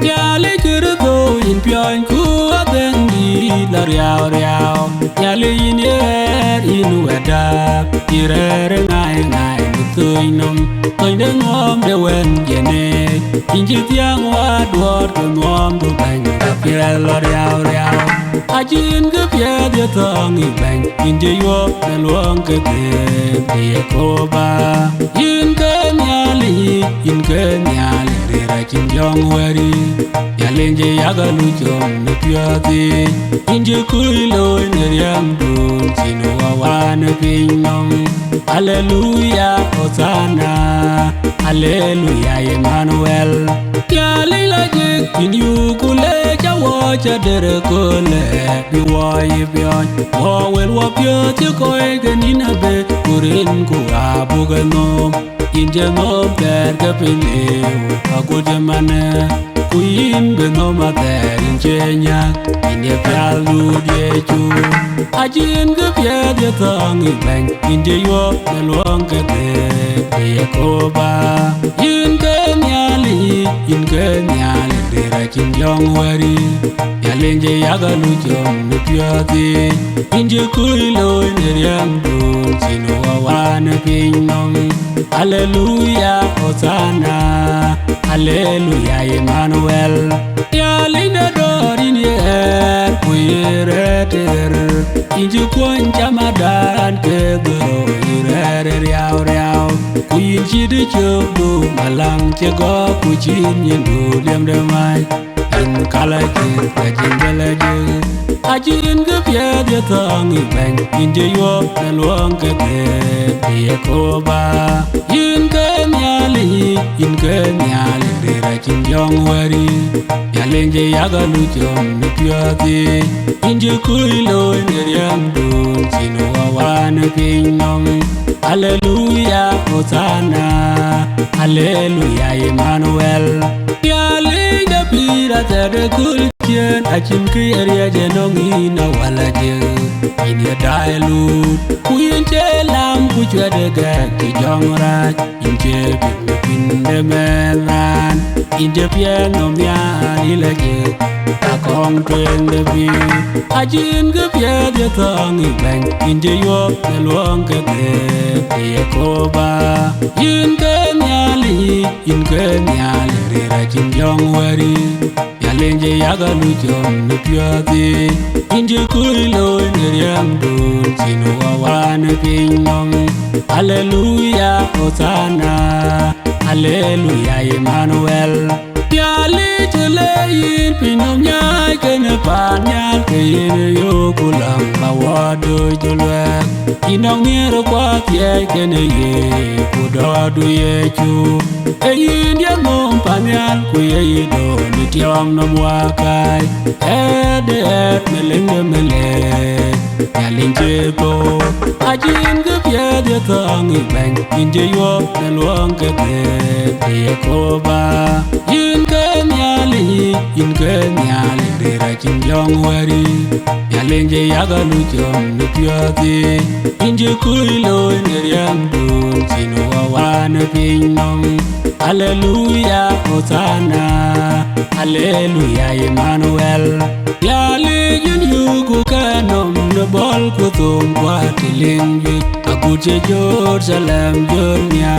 Yale kurudo in pion ku adengi la riao riao. Yale in yer in weda irere ngai ngai mutuinom. Toin de ngom de wen jene. Inji tiang wa duor ku ngom du bang da piel la riao riao. Ajin ke pie de tong i bang inji yo de luong ke de Yekoba. In ke nyali in ke nyali rira chin jong wari. Yalenje yagalu jom ne piati. Inji kuilo ne riam dun chinu wawane pinom. Hallelujah Hosanna. Hallelujah Emmanuel. Yalila jik in Yukule jawo chadere kole. Biwai bion wawel wapiot yukoi genina be kurin ku abuganom. Inje nom ter kapileu agudemane. Kuyin benoma ter injenyak inje pialu dieju. Ajin ke pia dia tangi bang inje yo meluang ke Yekoba. In ke nyali dira chin jong wari. Yalenje yagalu jom ne piati. Inje kuilo ne riam dun chinu wawane pinom. Hallelujah Hosanna. Hallelujah Emmanuel. Yalinda dorin yer kuyere ter. Inju kwan chamadan ke goro irere riao riao. Kuyin chidi chobu malang chego kuchin yendu lem demai. In kala jir kajin bela jir. Ajin ke pia dia tangi bang inje yo meluang ke Yekoba. In ke nyali rira chin jong wari. Yalenje yagalu jom ne piati. Inje kuilo ne riam dun chinu wawane pinom. Hallelujah Hosanna. Hallelujah Emmanuel. Yalenje pira tere kulchen achin kriya jenongi na walaje. Inye daelut kuyenche lam kuchwede ki jong raj. Inje pinde melan. Inje piano mian ilage. Akong twende bi. Ajin ke pia dia tangi bang. Inje yo meluang ke Yekoba. In ke nyali rira chin jong wari. Yalenje yagalu jom ne piati. Inje kuilo ne riam dun chinu wawane pinom. Hallelujah Hosanna. Hallelujah Emmanuel. Yali chule yin pinom nyai kene pan nyal ke yin yo kulang bawado julwek. Inong niro kwa pie kene ye kudodu ye chu. E yin dia ngom pan nyal ku ye yido ni tiong nom wakai. Ed meleng Yalin jeko ajin ke pia dia tangi bang. Inje yo meluang ke Yekoba. In ke nyali rira chin jong wari. Yalenje yagalu jom ne piati. Inje kuilo ne riam dun chinu wawane pinom. Hallelujah Hosanna. Hallelujah Emmanuel. Yali jun yuku kanom ne bol kutum kwa tiling yut. Akuje Jerusalem jonya.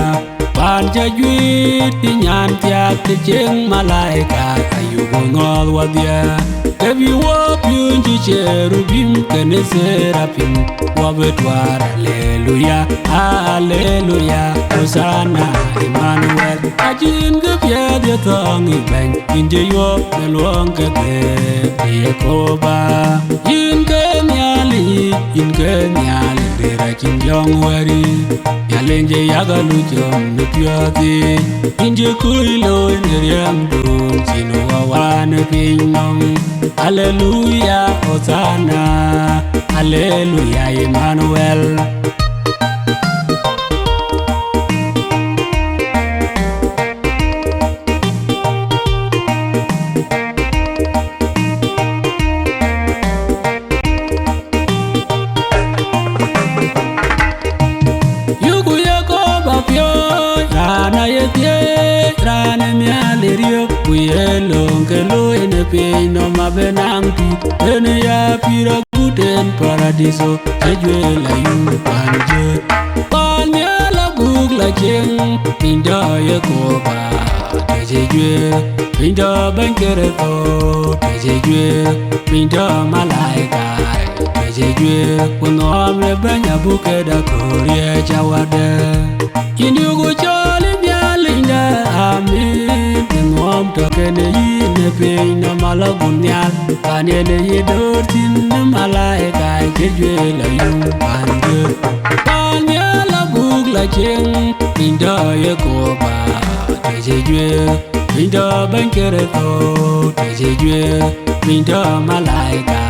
Panja juit pinyan tiak te jeng malaika ayubo ngol wadia. Kebi wop yunji cherubim kene serapim wabetwar. Hallelujah Hallelujah Hosanna Emmanuel. Ajin ke pia dia tangi bang inje yo meluang ke Yekoba. In ke nyali rira chin jong wari. Yalenje yagalu jom ne piati. Inje kuilo ne riam dun chinu wawane pinom. Hallelujah Hosanna. Hallelujah Emmanuel. Yukku Yekoba Piɔny rana yetie rana miali rio kuyelong ke loy ne pe no mabenang tu ene ya pira guden paradiso ejwe la yu panje panya la bug la jeng pinda Yekoba tejwe pinda bankere to tejwe pinda malaika tejwe kunom le banya bukeda korie jawade Yugo chole nyalinda amin Ngom tokene yine peina malagunyal Kanene yidortin malaika Kejwe la yung pande Panya la bug la jeng Pinda Yekoba Tejwe Pinda bankere to Tejwe Pinda malaika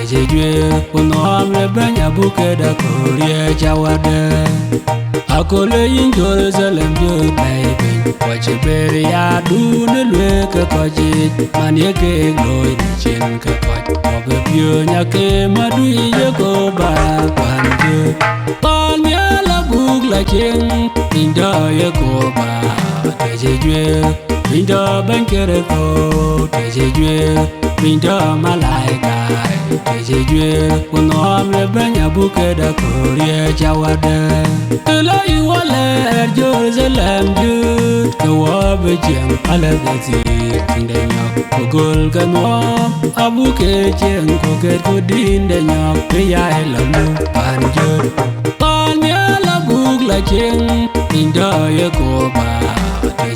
Tejwe Kunom le banya bukeda korie jawade Akole in Jerusalem yo baby Kwache beri ya dune lweke kwache Manye ke gloy ni chen ke kwache Wabe pyo nyake madui Yekoba kwanje Panya la bug la chen Pinda Yekoba Tejwe Pinda bankere to Tejwe Pinda malaika Tejwe Kunom le banya bukeda korie jawade Ela iwale Jerusalem jut Kawabe jeng alagati Tindenya Kogol kanwa Abuke jeng koket kudindenya Peya elalu panjur Panya la bug la jeng Pinda Yekoba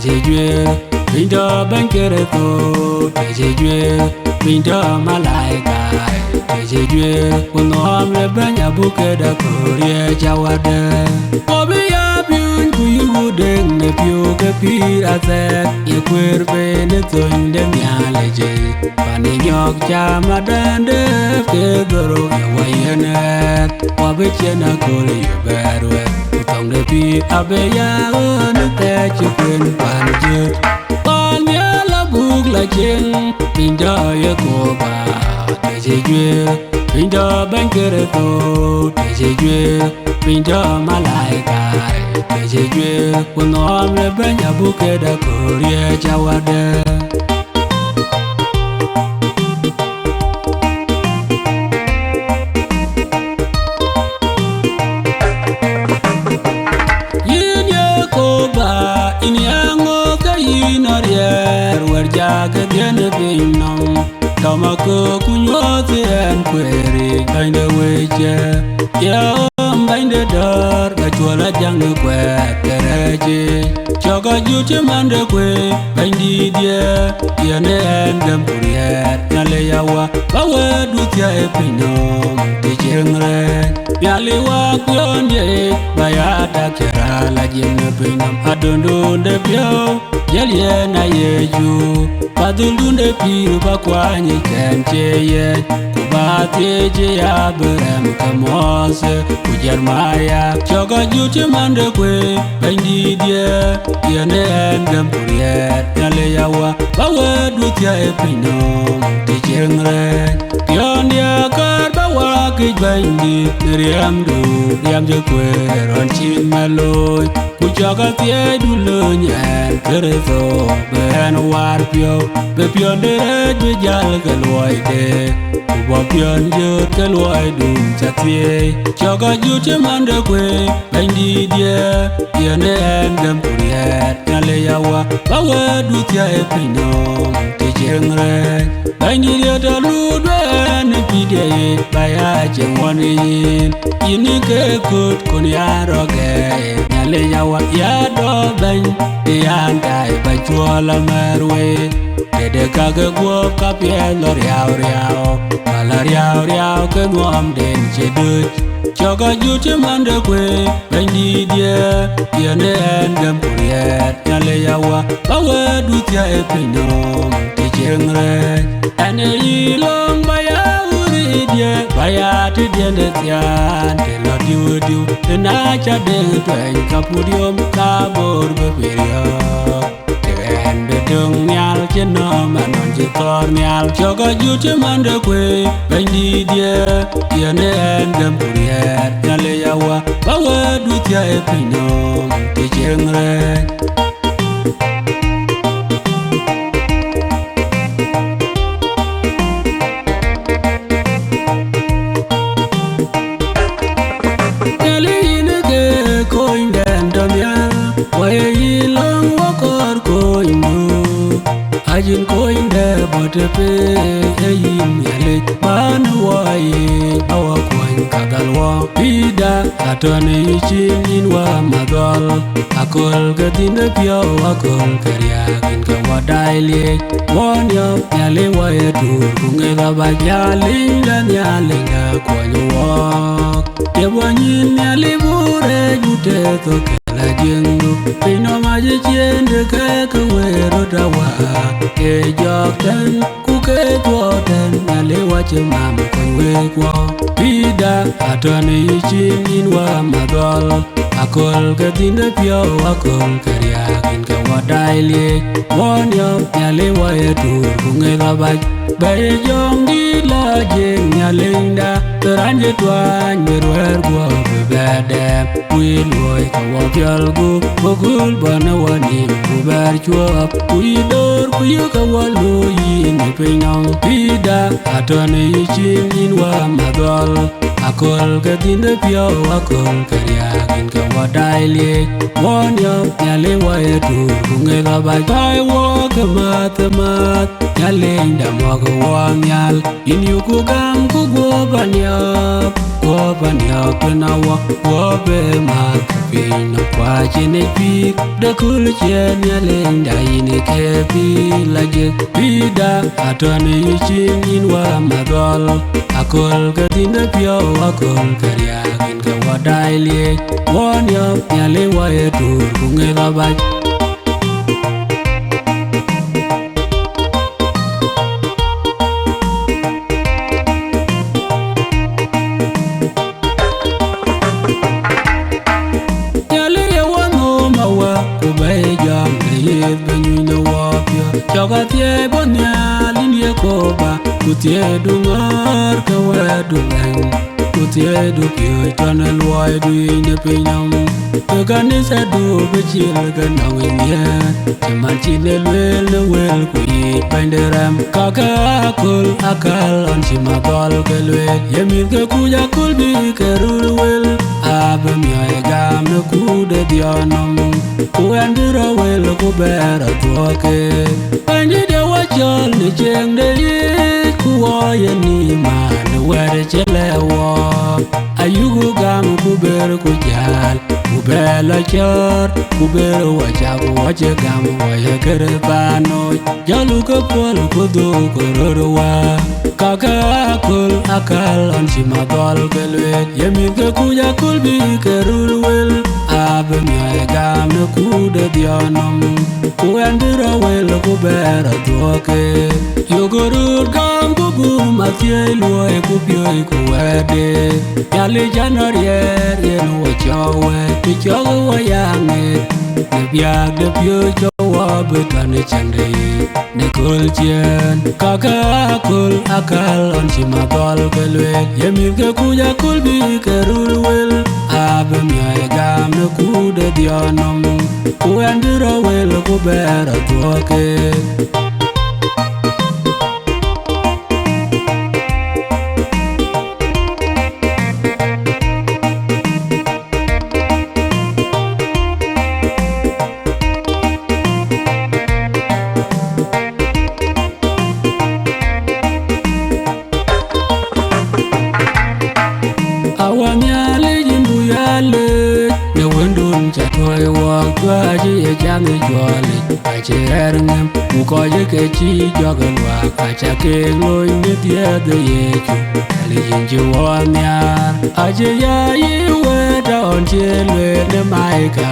Tejwe Pinda bankere to Tejwe Pinda malaika Tejwe Kunom le banya bukeda korie jawade Obi ya biun kuyu deng ne pio ke pira zek Ye kwerpe ne zonde mialeje Pane nyok chama dande ke goro ye wayenet Wabe chena kole ye berwe Utong de pi abe ya ne te chukwen panjut Panya la bug la jeng Pinda Yekoba Tejwe Pinda bankere to Tejwe Pinda malaika Tejwe Kunom le banya bukeda korie jawade Yin Yekoba Inyango ka yinarier Warjaga diene binom Tamako kunyote en kweri Kainde weche Yom bainde dar Gachwala jange kwe kereje Choga juche mande kwe Baindi die Yane en gempurier Nyale yawa Bawe dutia epinom Tichengre Nyale wak yonde Bayata kera la jemne pinam Adondonde piao Yelie na yeju Padulunde piru bakwanye kencheye Kubateje ya berem kamose Kujarmaya Choga juche mande kwe Baindi die Yane en gempurier Nyale yawa Bawe dutia epinom Tichengre Piondia kar bawa kij baindi Niriam du Riam je kwe Ronchin meloy Kuchoka tie dulo nyen Kerezo Ben war pio Be pion deret be jal ke luai de Kubo pion jut ke luai dum chatie Choka juche mande kwe Baindi die Yene en gempuriet Nyale yawa Bawe dutia epinom Tichengre Baindi die taludwe Ni pide Baya jeng wanin Ini ke kut kun ya roge Nyale yawa ya do bany Yandai bajuala merwe Dede kage guop kapye lo riau Kala riau ke nuam den jeduj Choga juche mande kwe Baindi die Yene en gempuriet Nyale yawa Bawe dutia epinom Tichengre Ene ilong baya die Baya ti diende tian Te lo diu Tena cha den tuen kapudium kabor bepirio Ten bedung nyal cheno manon jitor nyal Choga juche mande kwe Baindi die Yene en gempuriet Nyale yawa Bawe dutia epinom Tichengre Ajin koin de botepe yin yale man waye awa koin kagalwa bida atone yichin inwa madol akol gadina pio akol karya kin ka wadaile won yo yale waye dur kungela bajaling dan yale ga kwanywa yebwanyin yale bure jute to la jengu pino maji chende ke wero dawa ke jokten ku ke toten ale wache mam konwe kwa bida atane yichin inwa madol akol gadina pio akol karya kin ka wadaile won yo ale waye dur kungela baj bay jongi la jeng nyalinda teranje twan berwer gua bebede wil woy ka wapial gu bogul bana wani buber chuap kuidor kuyu ka walu yin pinong bida atone yichin inwa madol akol gadina pio akol karya kin ka wadaile won yo nyale waye dur kungela bai bai wo kamatemat nyalinda mogo wanyal in yuku gam ku gobanyap na wo be mak pino kwa chine pik da kul chen nyalinda ini kepi laje bida atone yichin inwa madol akol gadina pio akol karya kin ka wadaile won yo nyale waye dur kungela bai Chogatie bonya linie koba kutie dungar kawedu lang kutie du pio tana loy du ine pinyam kanisa du bechil ganawnya chaman chine wel kui panderam kaka akul akal on chimadol kelwe yemin ke kuja kul bi kerul wel abem yoy gam ku de dionam kuandira wel ku bera tuake Pani de wachol ni cheng de ye kuoye ni man were chelewo ayugu gam kuber kujal kubela chor kuber wachagu wache gam waye kerebano jalu kapol kudu kororwa kaka akul akal on chimadol kelwe yemin ke kuja kulbi kerul wel abem yoy gam kude dionam kuandira wel kubera tuake yogorur gam kubu matie luoy kupioy kuwede yali janor yen wachowe tichogo wayange nebiag de pio chowa betane chande ne kulchen kaka akul akal on chimadol kelwe yemin ke kuja kulbi kerul wel abem yoy gam kude dionam kuandira wel kubera tuake Chatoy walk twaji e jangi jwali ache erngem ukoje kechi jogan wa kacha ke loy netie de yechu ali jinji wanyar ache ya yiwe da onjelwe ne maika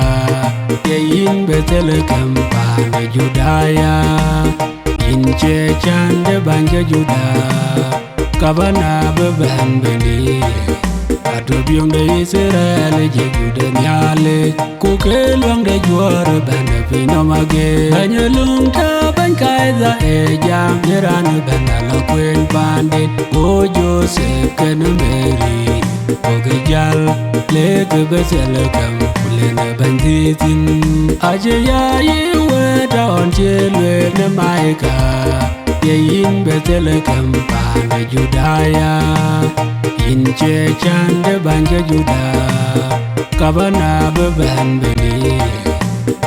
ye yin betele kampa ne judaya yin che chande banje juda kabana beban beni Atobiong de Israel jejude nyale kukelwang de juara banda pino mage banyelung ta ban kaiza e jam jeran banda lo kwen bandit o Joseph ken Mary oge jal le ke besel kam kulena banditin aje ya yiwe ta onjelwe ne maika ye yin betel kam pa na Judaya in che chande banje Juda kabana beban beni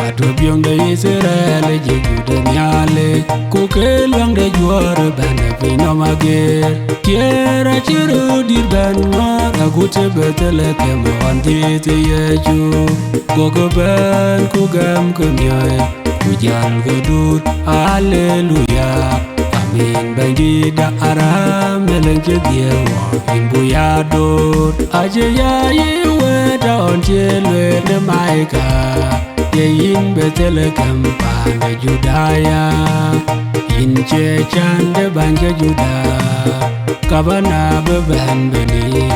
Atobiong de Israel jejude nyale juara bana pino mager Kiera chiru dir ban mara gute betele kemon titi yeju Gogo ban kugam kumyoy Kujal gedut Hallelujah Amin banji da aram melenje diewa Imbu ya dot Aje ya iwe da onjelwe ne maika Yein betele kampane Judaya Inche chande banje Juda Kabana beban beni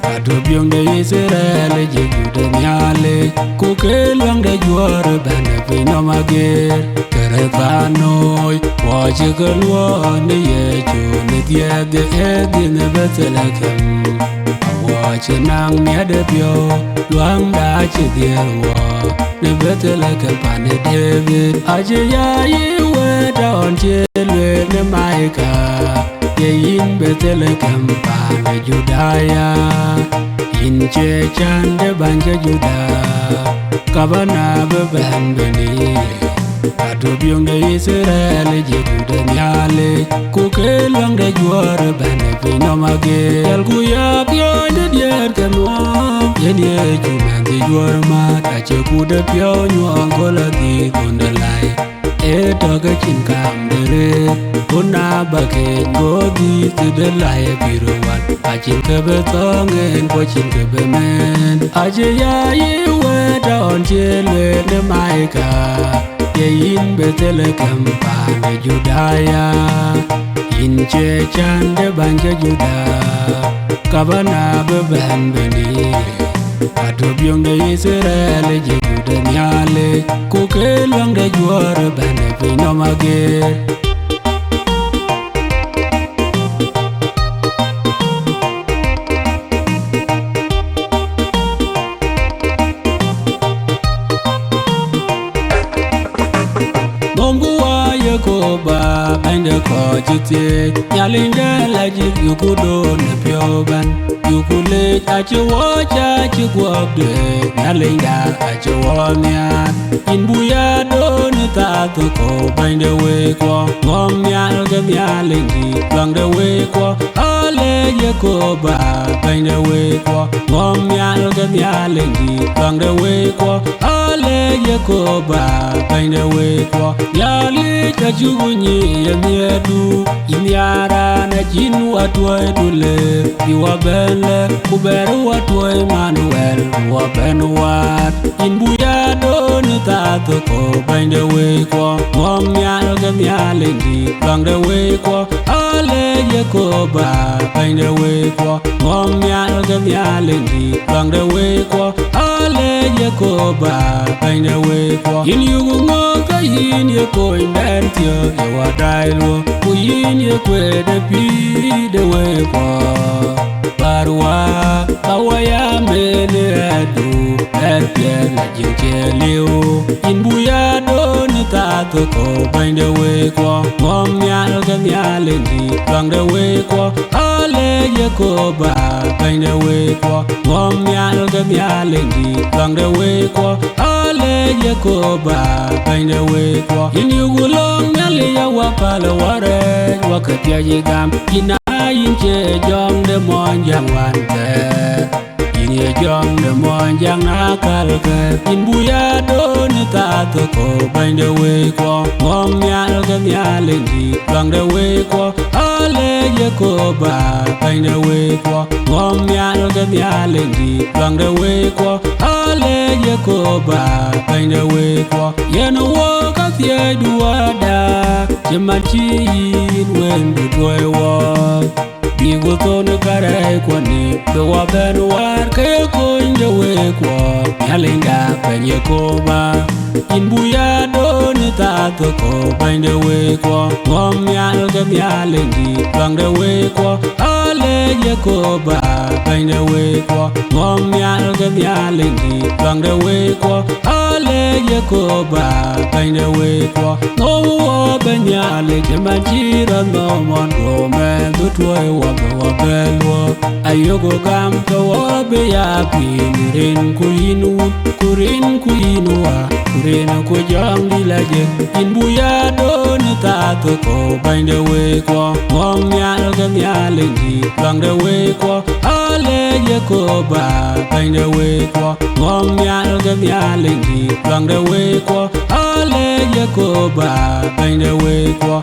Adobyong de Israel je Juda nyale Kukelwang de juara bana pino mager Keretanoy Waje kelwa ne yejo ne diege edi ne betele kem Waje nang miade pyo Luang da che diewa Ne betele kempane David Aje ya iwe da onjelwe ne maika Yein betele kempane Judaya Inche chande banje Juda Kabana beban beni Adobyong de Israel je Juda nyale Kukelwang de juara bana pino mager Yalguya Piɔny dier kenwam Yenye chumanti juara mat Ache kuda Piɔny angola di kundalai Toga chinkam dere Una bake ngodi Tidalai piruwan Achin kebe tongen Pochin kebe men Aje ya iwe da onjelwe ne maika Yein betele kampane Judaya Inche chande banje Juda Kabana beban beni Adobyong de Israel je Juda nyale Kukelwang de juara bana pino mager Yekoba bende ko jite Nyalinda laji Yukku do ne pioban Yukku le ache wocha ache guabde Nyalinda ache womiat Inbuya do ne tato ko bende wekwa Ngom nyal ke nyalindi bangde wekwa Ale Yekoba bende wekwa Ngom nyal ke nyalindi bangde wekwa Ale Yekoba bende wekwa Nyali Kajugunyi yemiedu Imiara na jinu watwa edule Iwa benle kuberu watwa Emmanuel Iwa benuat Inbuya donu tato ko bende wekwa Ngom nyal ke nyalindi bangde wekwa Ale Yekoba bende wekwa Ngom nyal ke nyalindi bangde wekwa Ale Yekoba bende wekwa In yugu ngoka yin yeko Mentio ewa dailo Kuyin yekwede pide wekwa Barwa Kawaya mene edu Erpie la jinkeleo Inbuya doni tato ko bende wekwa Ngom nyal ke nyalendi bangde wekwa Ale Yekoba bende wekwa Ngom nyal ke nyalendi bangde wekwa Ale Yekoba bende wekwa Inyugulong nyali ya wapale ware Wakatia yigam Ina inche jong de monjang wante Inye jong de monjang nakalke Inbuya doni tato ko bende wekwa Ngom nyal ke nyalendi bangde wekwa Ale Yekoba bende wekwa Ngom nyal ke nyalendi bangde wekwa Ale Yekoba bende wekwa Yeno woka thye duwada Jemachi yin wendu dwe wak Bigo tono kare kwani Bewa benu war kaya konde wekwa Nyalinda pen Yekoba Inbuya doni tato ko bende wekwa Ngom nyal ke nyalendi bangde wekwa Ale Yekoba bende wekwa Ngom nyal ke nyalendi bangde wekwa Ale Yekoba bende wekwa Ngowo benyale jemajira nomon Gome dutwe wabelwa Ayogo gam kawabe ya pinirin kuyinu kurin kuinua kurin ku jong di laje in buya don ta to ko bain de we ko ngom nyal ga nyal di bang de we ko ale Yekoba bain de we ko ngom nyal ga nyal di bang de we ko ale Yekoba bain de we ko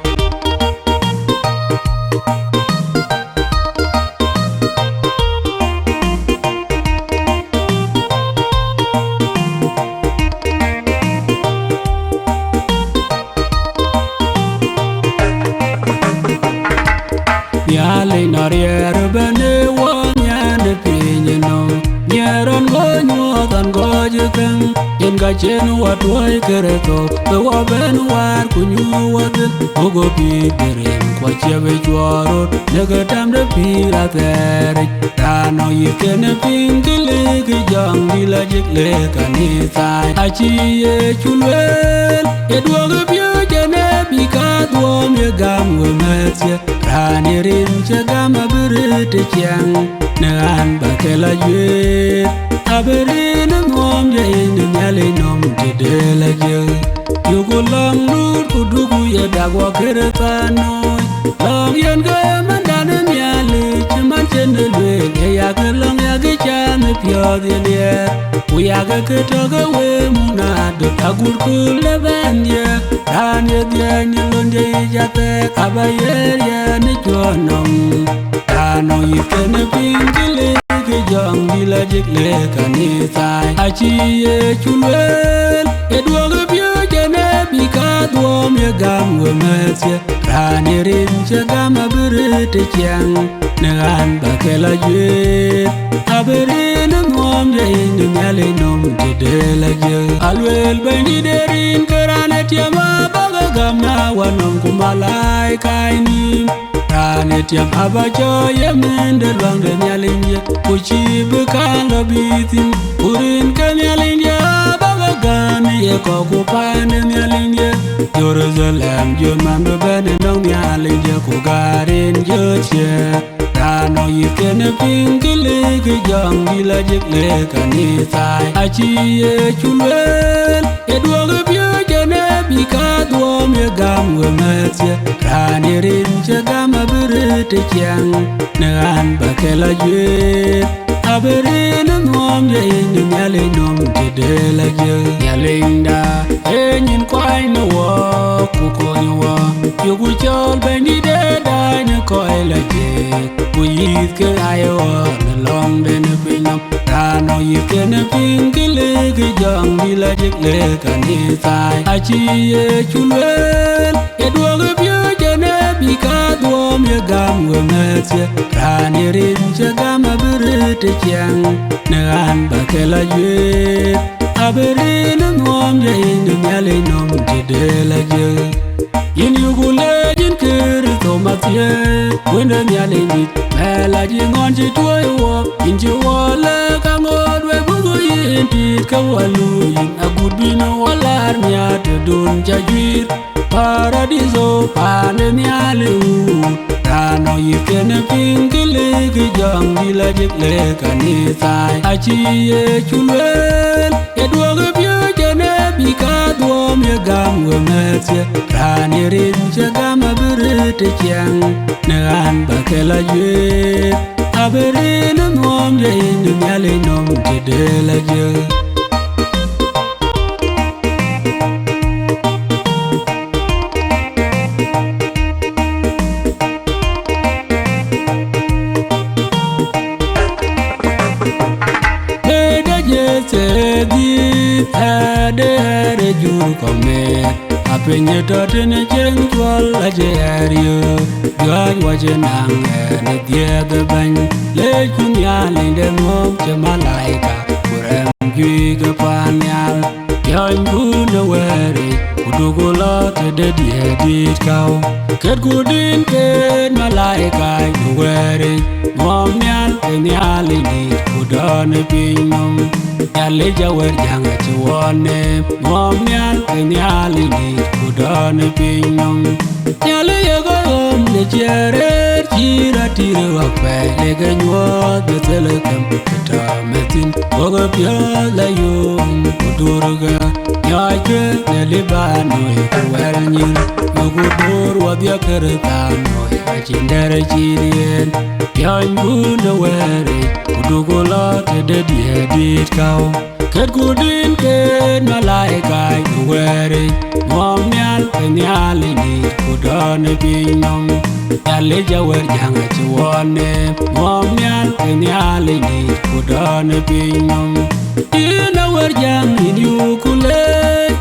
Yale narier bene wanyane pinye no Nyeron go nyuotan go jikeng Yen gachen watwai kereto Bewa ben war kunyuotin Ogo pidirin kwa chebe chwarot Negatam de pira terich Rano yikene pingili Kijang dila jikle kanisai Achiye chulwel Edwoge pyo jene Bika duom ye gam wemetsye Rani rin chagama birite chiang Nean bakela jwe Aberin mom ye inu nyale nom tidela je Yugu long dur kudugu ye dagwa keretanoy Long yen go mandane nyale Chiman chende lwe Ye yake long yage chan pyo diye Uyage ketoge we munado Tagur kule banye Rani ye nyelonde ijate Kabayer ye ni jonom Rano yikene pingile Kijong dila jikle kanisai Achiye chulwel Edwoge pyo jene Bika duom ye gam wemetsye Rani rin chagama birite chiang Negan bakela jwe Aberin mom ye inu nyale nom tidela je Alwel bengi derin kerane tiama baga gamna wanom kumalai kainim Rane tiam abajo ye mende luang de nyalinje Kuchi bekala bitin Urin ke nyalinje baga gami ye kokupane nyalinje Jerusalem juman bebene nong nyalinje Kugarin joche Rano yikene pingili Kijong dila jikle kanisai Achiye chulwel Edwoge pyo jene Bika duom ye gam wemetsye Rani rin chagama birite chiang Nean bakela jwe Aberin mom ye inu nyale nom tidela je Nyalinda enyin kwai no wo Kukonyo wo Yugu chol bengi de dine koila je Kuyit ke ayo Nalong dene pinyam Rano yikene pingile Kijong dila jikle kanisai Achiye chulwel Edwoge pyo jene Bika duom ye gam wemetsye Rani rin chagama birite chiang Nean bakela jwe Aberin mom ye inu nyale nom tidela je Yin yugule jin kiri tomatye Wende nyale nit Mela jingon jitwoy wo Yin jiwole kangodwe bugu yin tit kawalu Yin agudbino walar nyate dun jajwir Paradiso pane nyale u Rano yikene pingili Kijong dila jikle kanisai Achiye chulwel Edwoge pyo jene Bika duom ye gam wemetsye Rani rin chagama birite chiang Nean bakela jwe Aberin mom ye inu nyale nom tidela je Ade jur komet Apinye totene jeng jual aje ario Jual waje nang ene diede bany Lejun yaling de mom che malaika Kurem jui ke panyal Yoin guna weri Udugulo te de diedit kau Ket gudin ket malaika weri Mom nyal ke nyaling dit Udone pinyom Nyale jawer janga chuone Mom nyal ke nyaling dit Udone pinyom Nyale yego om ne jere Jira tire you a pay, like a new the telecom, the metin, over pure like you, Udurga, Yaka, the Libano, well, you could do what your Keretano, a Chindarajinian, Pion good away, Udugola, the dear did cow. Ket gudin ket malaikai kuwere Mom nyal kenyali ni kudone pinyom Yale jawer janga chiwane Mom nyal kenyali ni kudone pinyom Ina wer jang in yukule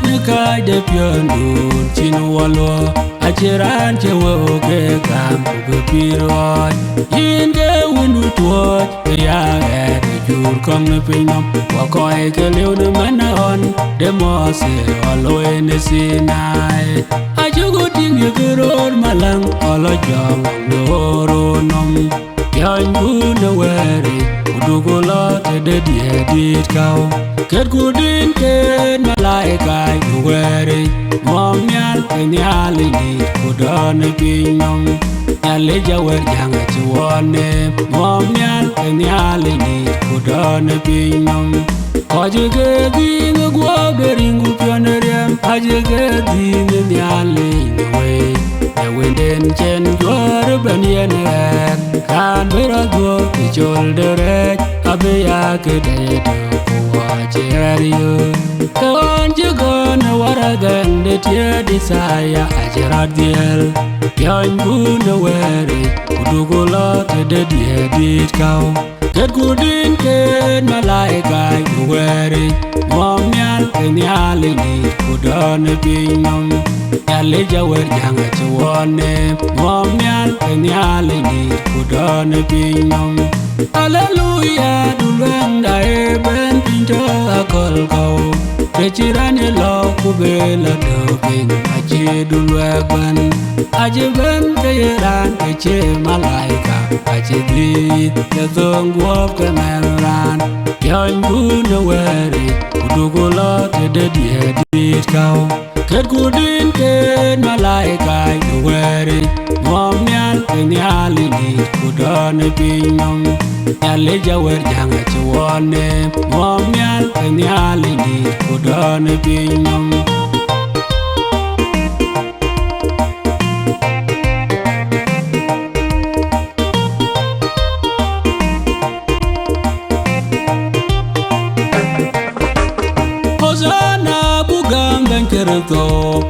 Nika de piondu chinu walwa Achiran chewe oke kam kupirot Inge windu tuot Kaya jur kong ne pinyom Wakoy ke liu ne manon Demose aloe ne sinai Ajugu tingi kiror malang Olo jong ne oro nom Pion gune weri Udugulo te de diedit kau Ket gudin ket malaikai kuweri Mom nyal ke nyali ni kudone pinyom Yale jawer janga chiwane Mom nyal ke nyali ni kudone pinyom Ajege dinga gwa beringu pionerem Ajege dinga nyali nyewe Nyewenden chen jwar banyener Kan beradwo kichol derek Abeya kededo kuwa cheriyo Kawan jegona waragan de tia disaya ajeradiel Pion gune weri Udugulo te de diedit kau Ket gudin ket malaikai kuweri Mom nyal kenyali ni kudone pinyom Yale jawer janga chiwane Mom nyal kenyali ni kudone pinyom Hallelujah dulweng dae ben pinto akol kau Kechirane lo kubela doping Ache dulweng ban Ache ben keyeran keche malaika Ache dit Yadong wop kemeran Pion gune weri Udugulo te de diedit kau Ket gudin ket malaikai kuweri Mom nyal kenyali ni kudone pinyom Yale jawer janga chiwane Mom nyal kenyali ni kudone pinyom Hosana bugam ben kerto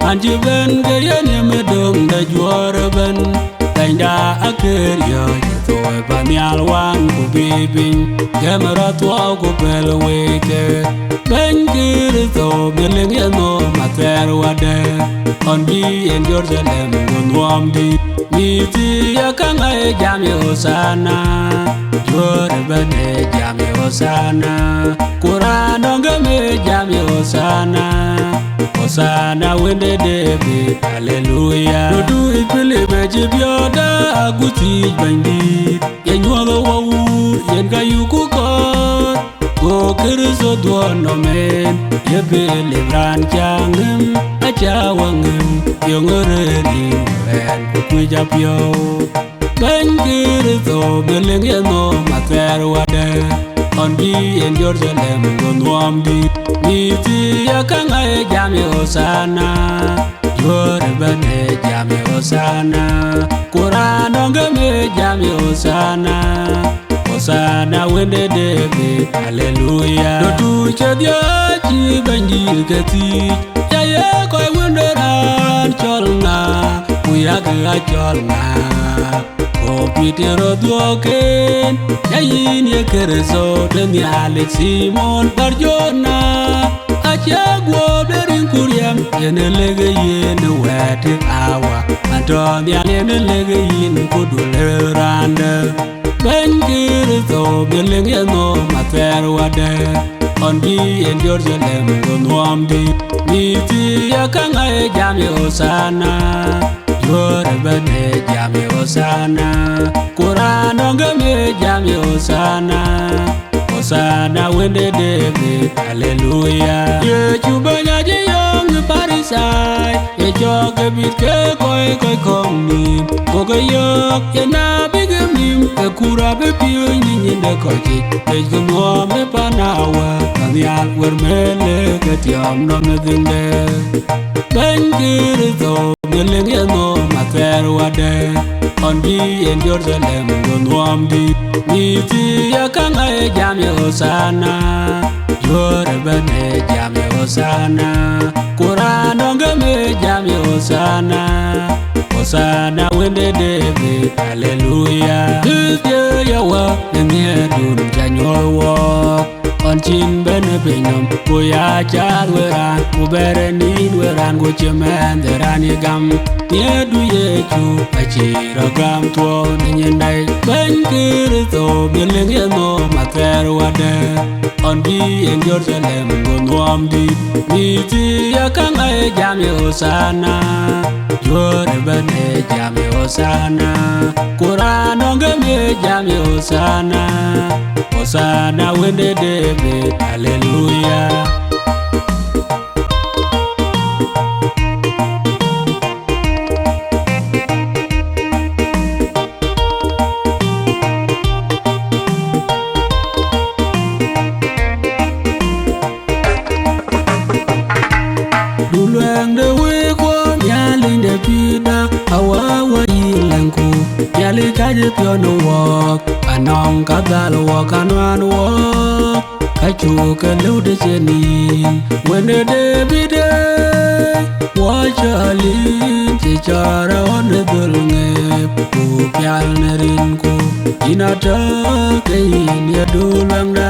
Anji ben gayane medong da juara ben Tanda akhir yo jatoy banyal wan ku bibing Gamera tua ku pelweke Ben kerto beling yano mater wade On bi en Jerusalem gunwam di Miti yakangai jam Hosana Juara ben jam Hosana Quran dongame jam Hosana Hosana wende David hallelujah Dodu ipele meje bioda aguti bandi Yenyuaga wawur yenga yuku kot Go kiriso duono men Yebele bran changem Achawangem Yongoreni wen kukuja pyo Ben kiriso beleng yeno mater wade On bi en Jerusalem gunwam di Miti yakangai jam Hosana Juara bane jam Hosana Quran dongame jam Hosana Hosana wende David hallelujah Dodu chedia chi banjir keti Yaye koi wende ran cholna Uyaga cholna Kopitero duoken Yayin ye kereso Demi Alex Simon Barjona Achagwo berin kuryam Yene lege yene wete awa Anton yene lege yin kudule rande Ben kirito beling yeno mater wade On bi en Jerusalem gunwam di Miti yakangai jam Hosana Juara bane jam Hosana Quran dongame jam Hosana Hosana wende David hallelujah Ye chubanya je yong parisai Ye choke bit ke koi kong ni Koke yok ye na bigem nim ke kura be piɔny nyinde kochi pej ke mo me panawa kanyal wer mele ke tiam no me dinde ben kirto meleng no mater wade on bi en Jerusalem go nuam di miti yakanga e jam Hosana yore bene jam Hosana Quran ngame jam Hosana Hosana wende David hallelujah ye yawa ne dun janyor wo on chin bene pinyom ko ya char weran ko bereni weran go chemen derani gam ye du ye chu achira gam to nyendai ben kirto beleng ye no mater wade on bi en Jerusalem go nuam di miti yakanga e jam Hosana yore bene jam Hosana Quran ngame jam Hosana Hosana wende David hallelujah Duluang de wiko nyali de pida awawa ilanku nyali kaje piono wok anong kadal wok anwan wok kachu kalude chenin wende David wachalin chichara onde dulnge ku pyal nerinku inata kain ya duluang da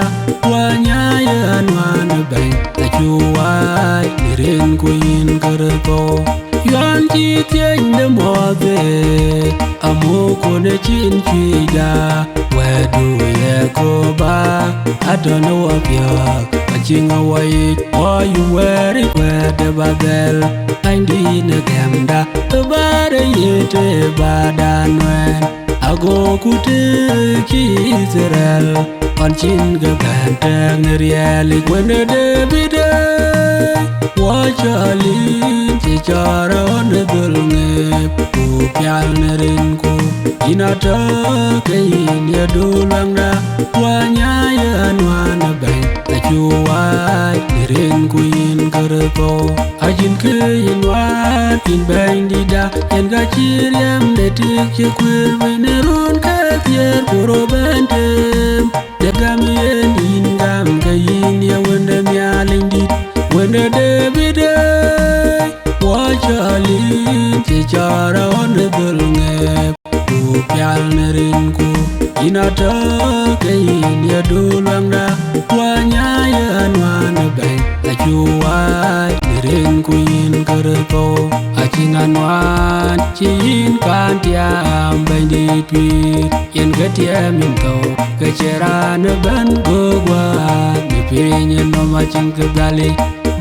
wanyaya anwan bang kachu wai nirin kuin kerto Yuan chi tieng de mode amoko ne chin chija wedu Yekoba adono wapyak achinga wai why you wear it where the badel indi ne gamda bare yete badanwen ago kute ki Israel on chin ga bantang riali when David wachalin chichara onde dulnge ku pyal nerinku inata kain ya duluang da wanyaya anwana bang achuwai nerinku in kerto ajin kain wat in bang dida yen gachiriam detik chekwir venerun kathier puro bentem degam yen in gam kain ya wende myaling dit wende David wachalin chichara onde dulnge ku pyal nerinku inata kain ya duluang da wanyaya anwana bang achuwai nerinku in kerto achingan wan chin kan tiam bang di tweet yen ketiam minto keceran ban gogwa mi pinyen no machin kegali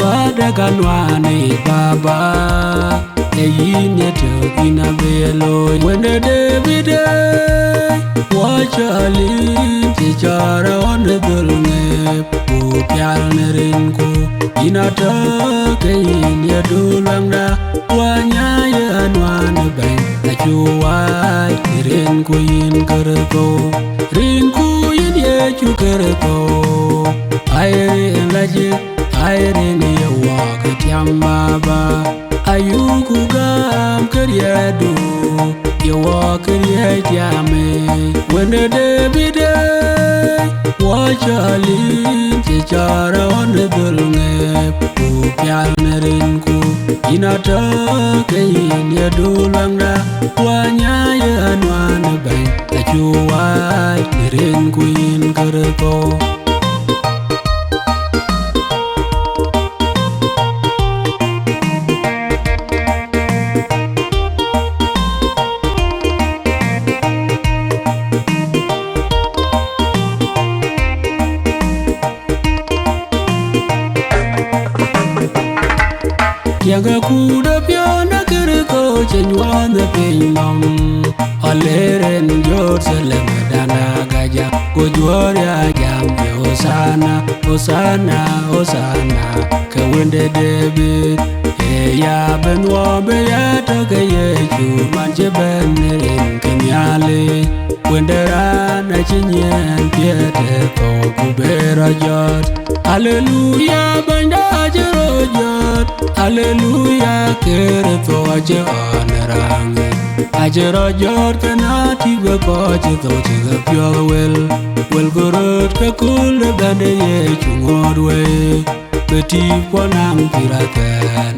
badagan wane baba yin yeto ina belo wende David wachalin chichara onde dulnge ku pyal nerinku inata kain ya duluang da wanyaya anwana bang achuwai nerinku in kerto rinku in ye chu kerto aire laje aire ni wak tiam baba ayuku gam keriedu ye wak keriejame wende David wachalin chichara onde dulnge ku pyal nerinku inata kain ya duluang da wanyaya anwana bang achuwai nerinku in kerto Yaga kuda piona kiriko chenywan the pinyom Aleren Jerusalem dana gaja Kujwaria jam Hosana Hosana Hosana Kawende David Eya benwa beya toke yechu manche benerin kenyale Wendera na chinyen piete to kubera jot. Hallelujah banda ajero jot. Hallelujah kere to aje onerange. Ajero jot kana tigwe koche to tiga pure well gorot ka kul bande ye chungorwe. Beti kwanang pirate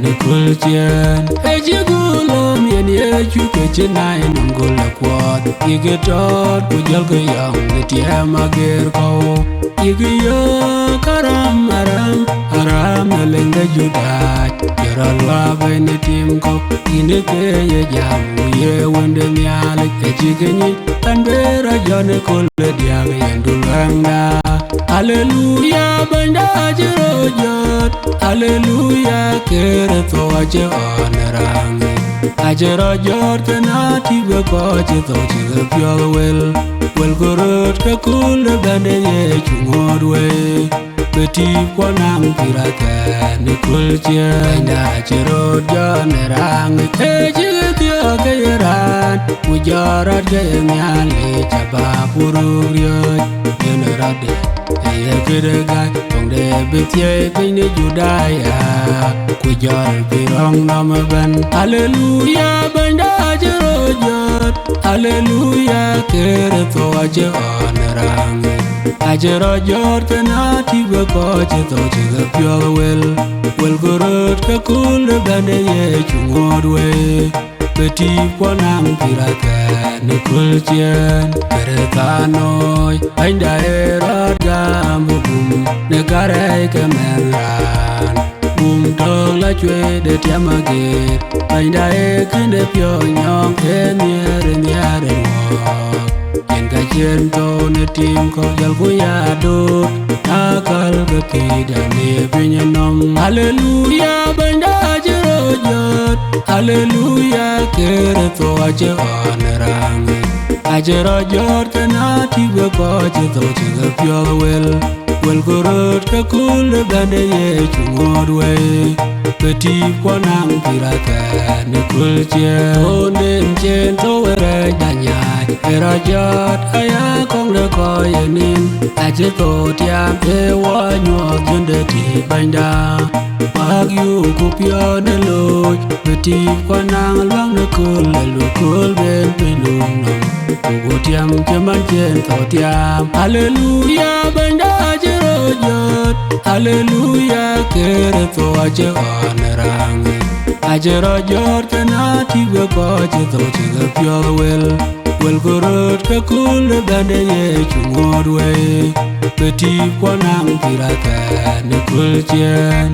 ni kulchen. Ejigulo mien ye chuke chenai nangula kwad. Igetot kujal ke yang nitiam ager kau. Igiyo karam aram nelenge judat. Yaralwa bene tim kau. Ineke ye jamu ye wende mialik. Ejigenyi tanbera jone kule diag yendulangda. Hallelujah banda ajero jot. Hallelujah kere to aje onerange. Ajero jot kana tigwe koche to tiga pure well gorot ka kul bande ye chungorwe. Beti kwanang pirate ni kulche. Banda ajero jonerange. Ejiga tiyo kayeran. Mujarat gaya nyale chaba pururioj. Generade eye kedegai tongde betie pine judaya kujal pirong namaban. Hallelujah banda ajero jot. Hallelujah kere to aje onerange. Ajero jot kana tigwe koche to tiga pure well gorot ka kul bande ye chungorwe. Beti kwanang pirate ni kulchen. Peretanoi ainda erot gambu bum negare kemeran. Bum tong la chwe de tiamage. Ainda ekende pionyong eniere mo. Yenga jento ne tim ko jal kuyado. Akal bekida ne binyanom. Hallelujah banda ajero jot. Hallelujah kere to aje onerange. Ajero jot kana tigwe koche to tiga pure well gorot ka kul bande ye chungorwe. Beti kwanang pirate ni kulche. Onde mchen to were danyaj. Era jot aya kong le koye nin. Aje to tiam ewa nyuok junde ti banda. Mag Yukku Piɔny loj. Beti kwanang luang ne kul ben pilung nom. Kugo tiam keman chen to tiam. Hallelujah banda ajero jot. Hallelujah kere to aje onerange. Ajero jot kana tigwe koche to tiga pure well gorot ka kul bande ye chungorwe. Beti kwanang pirate ni kulchen.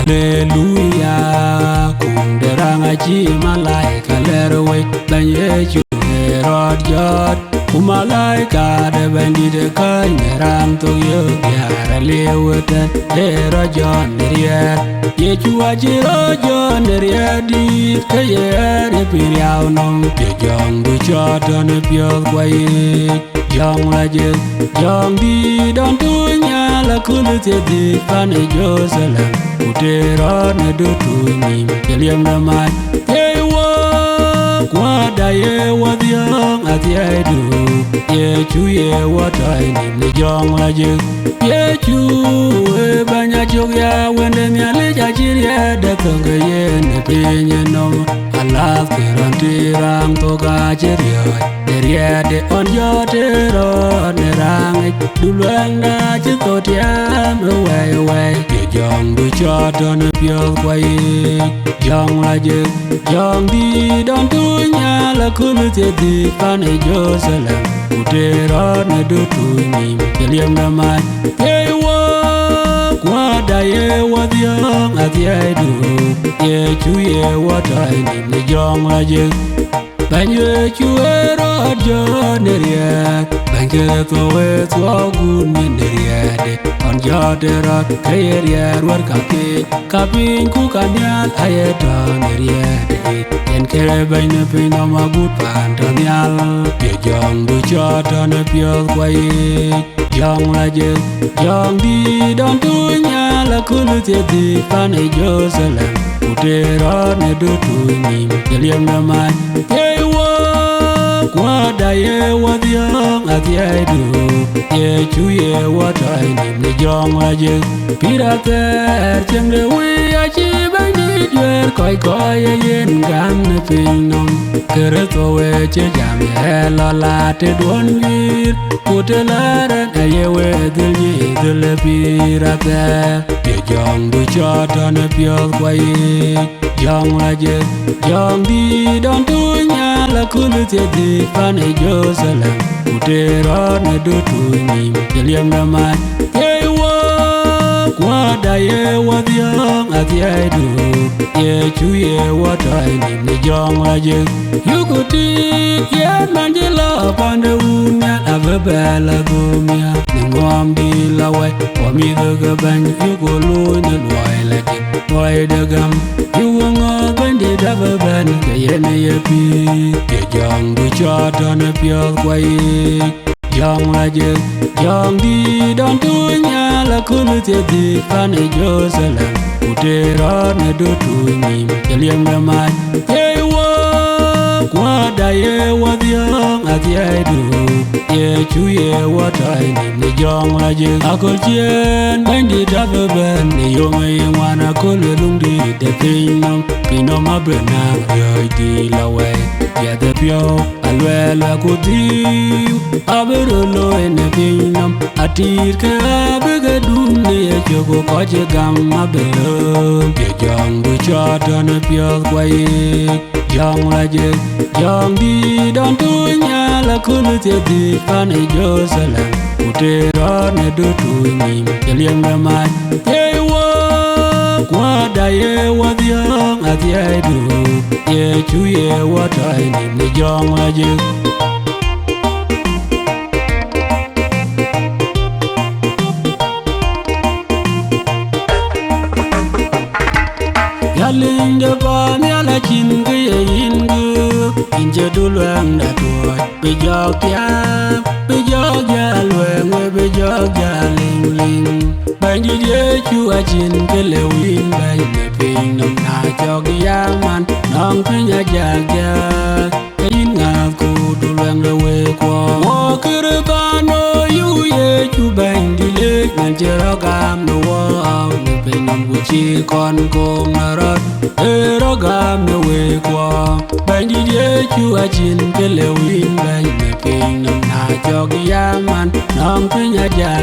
Hallelujah kunderanga chi malaika lerwe. Banye chuhe rot jot. Umalaika de bendi de kanyeram to yo gyara leweten. Ero jon neriet. Yechu ajiro jon neriedit. Kayer ye piriao nom. Ye jong du choton piol kwaye. Jong la jit. Jong di don tunya la kulite di pane Jerusalem. Utero ne do tunyim. Yeliam na mat. Kwada ye wadhiang athiai du. Yechu ye watai ni jong la jik. Yechu e banya chok ya wende miale jachir ye detonge ye ne pinye nom. Alas kirantirang toka cherioi. Neriede on jotero nerang. Duluang na chito tiam away. Ye jong du choton piol kwaye. Jong la jik. Jong di don tunya la kulite di pane Jerusalem. Utero ne do tunyim. Yeliam na mat. Kwada ye wadhiang athiai du. Yechu ye watai ni jong la jik. Banye chuero jon neriet. and get away to all good men on your derot kaya work kapin ku kanyal ayedon and care by the pain of my good pandanyal ye jong du choton a pure quiet young legend young di don't do nyala kulute di pane Jerusalem utero ne do to nim yeliam na man ye wo kwada ye wadiang atia do ye chu ye wata nim ne young legend pirate cheng de we achi bani yer koi koi yen gam ne pinom kereto we che jam ye la la te don wir putelara ye we dil pirate ye jong du choton a pure quiet young legend young di don't do nyala kulute di pane Jerusalem utero ne do to nim yeliam na man ye wo kwada ye wadiang atia do ye chu ye wata nim ne young legend Yukku ye manjila pande unya avebela gomia ngom di lawai omi the ban Yukku lu ne loi lagi loi de gam yungo bandi dava ban ye ne ye pi ye jong du choton a pure quiet young legend young di don't do nyala kulute di pane Jerusalem utero ne do to nim yeliam na man ye wo kwada ye wadiang atia do ye chu ye wata nim ne young legend akol chien bandi dava ban ne yong ye wana kolung di de pinom abrena yo di lawe ye de pio alwela kutiu aberolo ene pinom atir ke abega dumne ye jogo koje gam abelo ye jong du choton a pure quiet young legend young di don't do nyala kulute di pane Jerusalem utero ne do to nim yeliam na man ye wo kwada ye wadiang atia do ye chu ye wata nim ne young legend Yaling de ban yala chin ge yin gu inje dulwang da tuat be jog ya lweng we be jog ya ling bang di ye chu a chin ke le win bang ne ping nam na jog ya man nong pin ya ja yin nga ku dulwang le we kwa wo kire bano yu ye chu bang di le nan jero gam no wo ne ping nam gu chi kon kong narot ero gam ne we kwa bang di ye chu a chin ke le win bang ne ping nam na jog ya man nong pin ya ja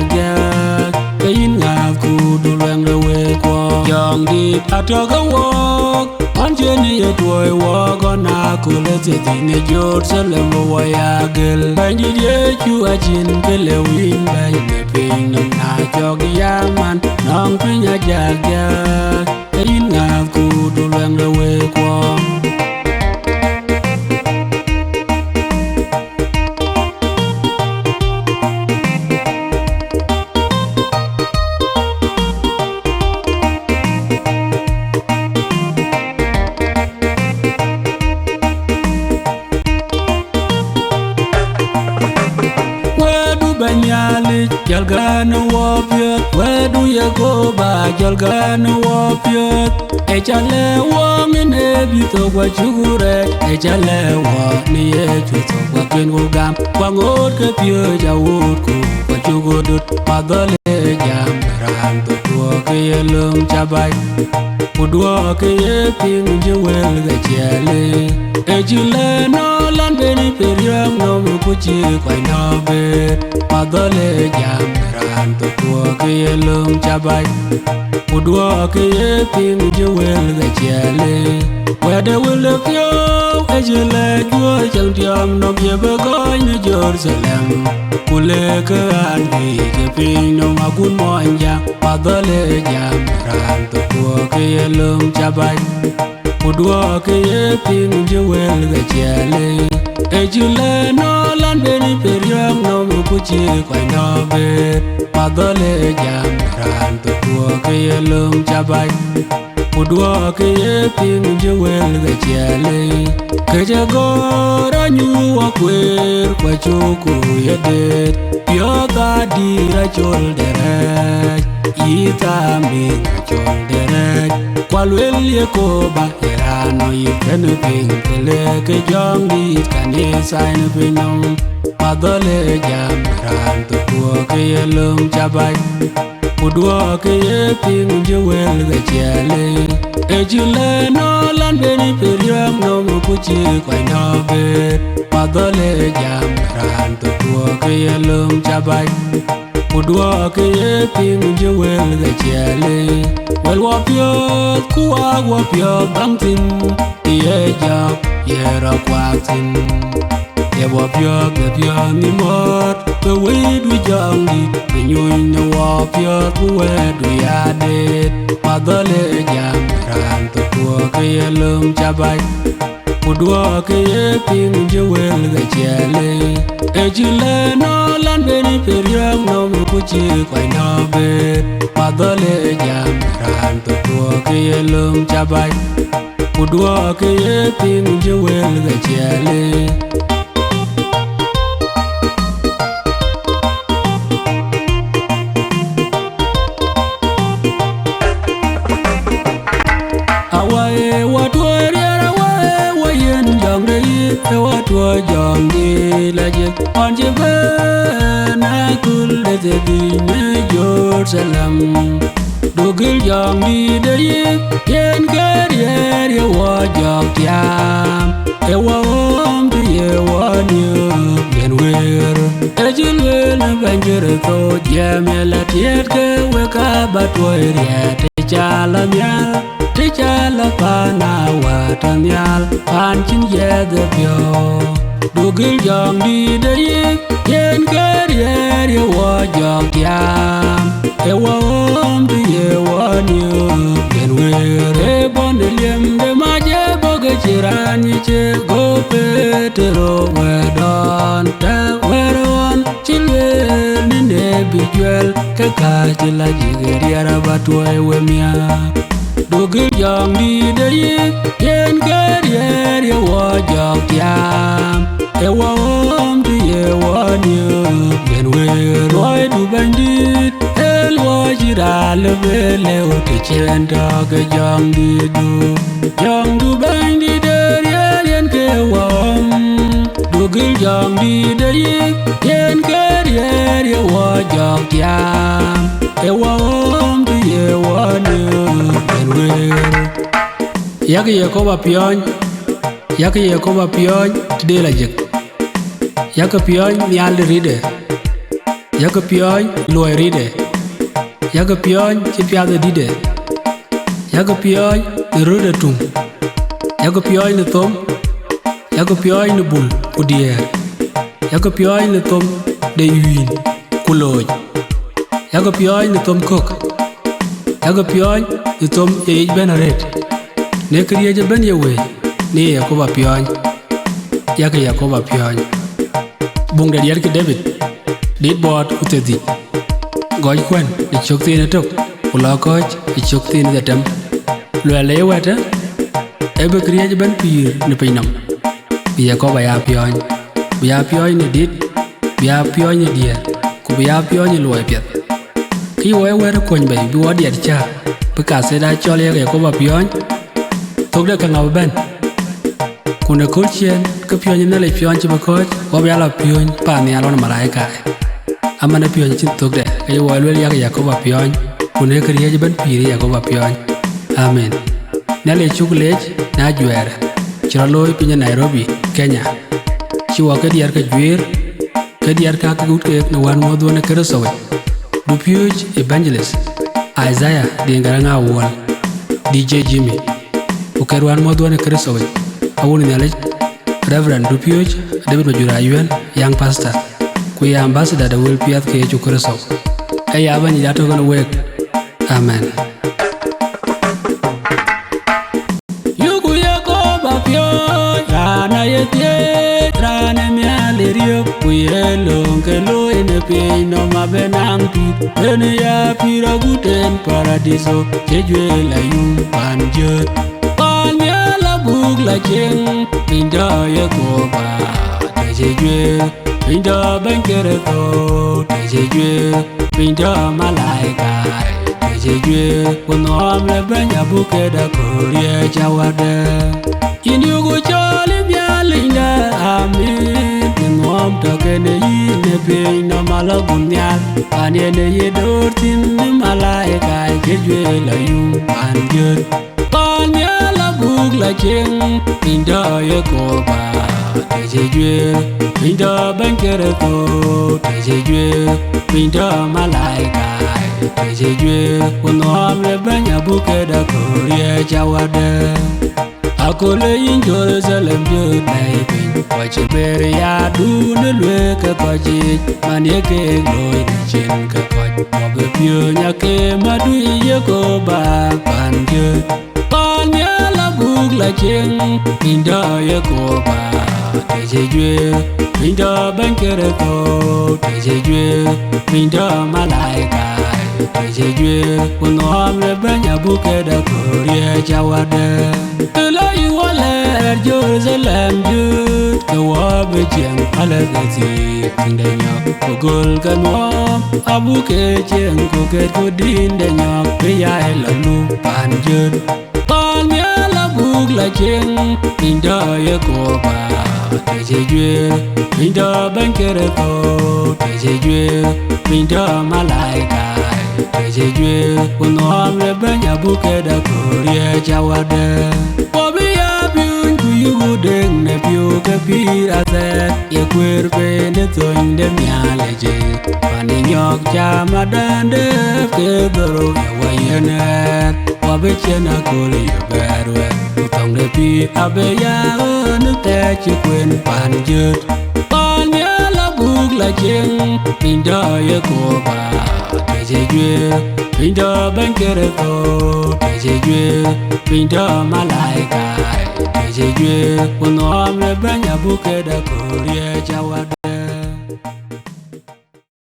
yin nga ku dulwang le we kwa young di atoga walk on jenny ye toy walk on a kulete dine Jerusalem wo ya gel bang di ye chu a chin ke le win bang ne ping nam na jog ya man nong pin ya ja yin nga ku dulwang le we kwa Jalgana wapiot, wedu Yekoba jalgana wapiot. Echale wong ine bito kwa chugure, echale wong niye chuto kwa kengu gam. Kwa ngot ke pio jawut ku kwa chugudut, padole jam ram to tuo ke yelum chabay. Udua ke ye ping jewel ke chele. Echile no lan beni periang no mukuchi kwa inobe. Padole jam ram to tuo ke yelum chabay. Udua ke ye ping jewel ke chele. Wede will of you, ejele juo chang tiam no ye begoy ne Jerusalem. Kuleke andi ke ping no magun moanja. Padole jam ram to tuo ke yelum chabay. Udua ke ye ping jewel ke chele. Ejele no lan beni periang no kuchi kwai no bet madole jam ran to ko ke lum chabai udwa ke ping jewel ge chele ke jagora nyu akwer kwa chuku yedet pyo ga dira chol deraj ita mi chol deraj kwalwel Yekoba irano yiken ping kele ke jong dit kanisa in pinom madole jam ran to ko ke lum chabai udwa ke ping jewel ge chele ejule no lan beni periam no kuchi kwai no bet madole jam ran to ko ke lum chabai udwa ke ping jewel ge chele wel wapyo kuwa wapyo bangtin ye jab yera kwaktin ye wapyo ge pyo ni mot the way du jangi the nyoin no wapyo kuwe du yadet madole jam ran to ko ke lum chabai udwa ke ping jewel ge chele ejule no lan beni periam no kuchi kwai no bet madole jam ran to ko ke lum chabai udwa ke ping jewel ge chele awae watwere awae wayen jangre watwa jangi laje anje na kul de dine Jerusalem dogil jangi de yen karier ye wajak tiam e wam ye wanyu yen wer ejilwe na banjere to jamela tiet ke weka batwere te chalamya Tichala pana watanyal panchin yede pyo dugil jong di de yen karier ye wajak yam e wam di ye wanyu yen wer e bondeliem de maje boge chirani che go petero wedon ta weron chilwe ni ne bijwel ke ka chila jigeriara batwe wemia dogil jong di de yen karier ye wajak yam e wam di ye wanyu yen wer roi du bandit el wajira lebele o te chenda ke jong du bandit yen ke wam dogil jong di de yen karier ye wajak yam e wam di ye wanyu Yukku Yekoba Piɔny Yukku Yekoba Piɔny tide la jik Yukku Piɔny nyal ride Yukku Piɔny loy ride Yukku Piɔny ci piade dide Yukku Piɔny ni rode tum Yukku Piɔny ni tom Yukku Piɔny ni bul ku dier Yukku Piɔny ni tom de yuin ku loj Yukku Piɔny ni tom kok Yukku Piɔny ni tom ye benaret ne kriye je ben ye we ni Yekoba Piɔny Yukku Yekoba Piɔny bung de yer ki David dit bot utedi goj kwen di chokti ne tok ula koch di chokti ne dem lele wete ebe kriye je ben pir ne pinam Yekoba ya Piɔny ya Piɔny ne dit ya Piɔny ne dier ku ya Piɔny loy pet ki we wer kon bay bi wodi at cha peka se da chole Yekoba Piɔny tok de kanga ben kuna kulchen ke Piɔny ne le Piɔny ci bakoch wo ya la Piɔny pa ne alon malaika amana Piɔny ci tok de ke wo le Yekoba Piɔny kuna kriye ben pire Yekoba Piɔny amen ne le chuklej na juere chiro loy pinya Nairobi Kenya ci wo ke dier ke juer ke dier ka gut ke no wan modu ne keresowe du Piɔny evangelist Isaiah dingaranga wol DJ Jimmy ukerwan modu ne keresowe awuni ne le Rev David Majur Ayuen young pastor ku ya ambassador da wel piat ke ju keresow ay abani dato gonna wek amen Yukku Yekoba Piɔny rana ye tie rana mi alerio ku ye lonke lo Ene ya pira guten paradiso Chejwe la yung panjut Pan ya la bug la cheng Pinda Yekoba Chejwe Pinda bankere to Chejwe Pinda malaika Chejwe Kunom le banya bukeda korea jawada Inyugo chole bia linda amin Nom tokene yine pe na malagunya Anene yedortin malaika Chejwe la yung panjut Pan ya la bug la cheng Pinda Yekoba Chejwe Pinda bankere to Chejwe Pinda malaika Chejwe Kunom le banya bukeda korea jawada Akole in Jerusalem jut baby Wachi bere ya du ne lwe ka kwachi Manye ke gloy ni chen ka kwach Wabe pyo nyake madu Yekoba panjut Pan ya la bug la cheng Pinda Yekoba Chejwe Pinda bankere to Chejwe Pinda malaika Chejwe Kunom le banya bukeda korea jawada Tula iwale Jerusalem jut Kawabe cheng alagazi Tindanya Kogol kanwa Abuke cheng koket kudindanya Piya elalu panjut Pan ya la bug la cheng Pinda Yekoba Chejwe Pinda bankere to Chejwe Pinda malaika Chejwe Kunom le banya bukeda korea jawada Wabi ya biun kuyugu deng ne piu ke pira set Ye kwer pe ne toin de mialeje Pani nyok chama dande ke doro ya wayenet Wabi chena kuli ya berwe Utong de pi abe ya onu te chikwen panjut Pan ya la bug la cheng Pinda Yekoba Chejwe Pinda bankere to Chejwe Pinda malaika Chejwe Kunom le banya bukeda korea jawada